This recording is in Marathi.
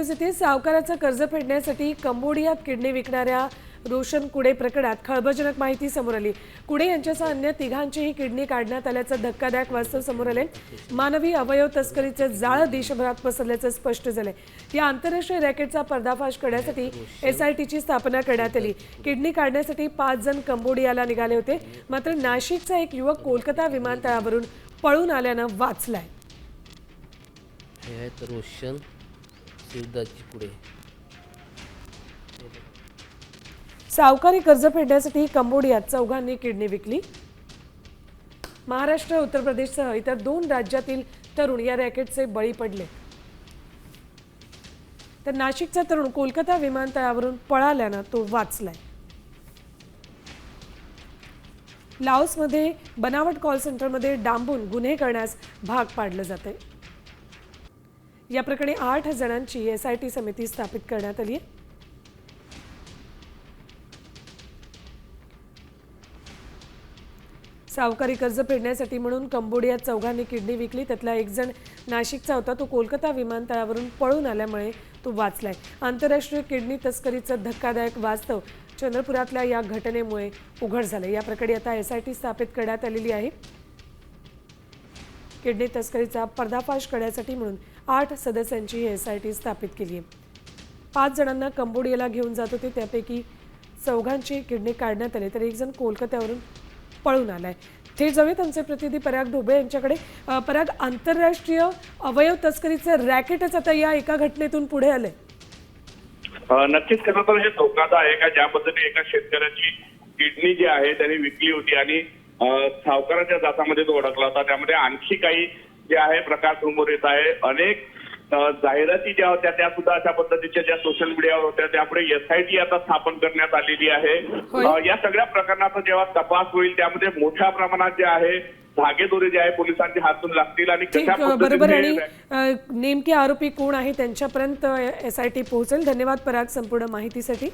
न्यूज येथे सावकाराचं कर्ज फेडण्यासाठी कंबोडियात किडनी विकणाऱ्या रोशन कुडे प्रकरणात खळबळजनक माहिती समोर आली। कुडे यांच्यासह अन्य तिघांचीही किडनी काढण्यात आल्याचं धक्कादायक वास्तव समोर आले। मानवी अवयव तस्करीचं जाळं देशभरात पसरल्याचं स्पष्ट झालंय। या आंतरराष्ट्रीय रॅकेटचा पर्दाफाश करण्यासाठी SITची स्थापना करण्यात आली। किडनी काढण्यासाठी 5 जण कंबोडियाला निघाले होते, मात्र नाशिकचा एक युवक कोलकाता विमानतळावरून पळून आल्यानं वाचलाय। हे आहेत रोशन शिवदाची कुडे। सावकारी कर्ज फेडण्यासाठी कंबोडियात चौघांनी किडनी विकली। महाराष्ट्र, उत्तर प्रदेशसह इतर 2 राज्यातील तरुण या रॅकेटचे बळी पडले। तर नाशिकचा तरुण कोलकाता विमानतळावरून पळाल्यानं तो वाचलाय। लाओसमध्ये बनावट कॉल सेंटरमध्ये डांबून गुन्हे करण्यास भाग पाडलं जातंय। या प्रकरणी 8 जणांची SIT समिती स्थापित करण्यात आली आहे। सावकारी कर्ज फेडण्यासाठी म्हणून कंबोडियात चौघांनी किडनी विकली। त्यातला एक जण नाशिकचा होता, तो कोलकाता विमानतळावरून पळून आल्यामुळे तो वाचलाय। आंतरराष्ट्रीय किडनी तस्करीचं धक्कादायक वास्तव चंद्रपुरातल्या या घटनेमुळे उघड झाले। या प्रकरणी आता SIT स्थापित करण्यात आलेली आहे। किडनी तस्करीचा पर्दाफाश करण्यासाठी म्हणून 8 सदस्यांची SIT स्थापित केली आहे। 5 जणांना कंबोडियाला घेऊन जात होते, त्यापैकी चौघांची किडनी काढण्यात आली, तर एक जण कोलकात्यावरून पळून आलाय। थेट जाऊयात आमचे प्रतिनिधी पराग ढोबळे यांच्याकडे। पराग, आंतरराष्ट्रीय अवयव तस्करीचं रॅकेटच आता या एका घटनेतून पुढे आलंय। नक्कीच खरं तर हे धोकादायक आहे का ज्या पद्धतीने एका शेतकऱ्याची किडनी जी आहे त्यांनी विकली होती आणि सावकाराच्या जातामध्ये तो अडकला होता। त्यामध्ये आणखी काही जे आहे प्रकार समोर येत आहे। अनेक जाहिराती ज्या होत्या त्या सुद्धा अशा पद्धतीच्या ज्या सोशल मीडियावर होत्या, त्यामुळे SIT आता स्थापन करण्यात आलेली आहे। या सगळ्या प्रकरणाचा जेव्हा तपास होईल त्यामध्ये मोठ्या प्रमाणात जे आहे धागेदोरे जे आहे पोलिसांच्या हातून लागतील आणि कशा बरोबर, आणि पद्धतीने नेमके आरोपी कोण आहे त्यांच्यापर्यंत SIT पोहोचेल। धन्यवाद पराग संपूर्ण माहितीसाठी।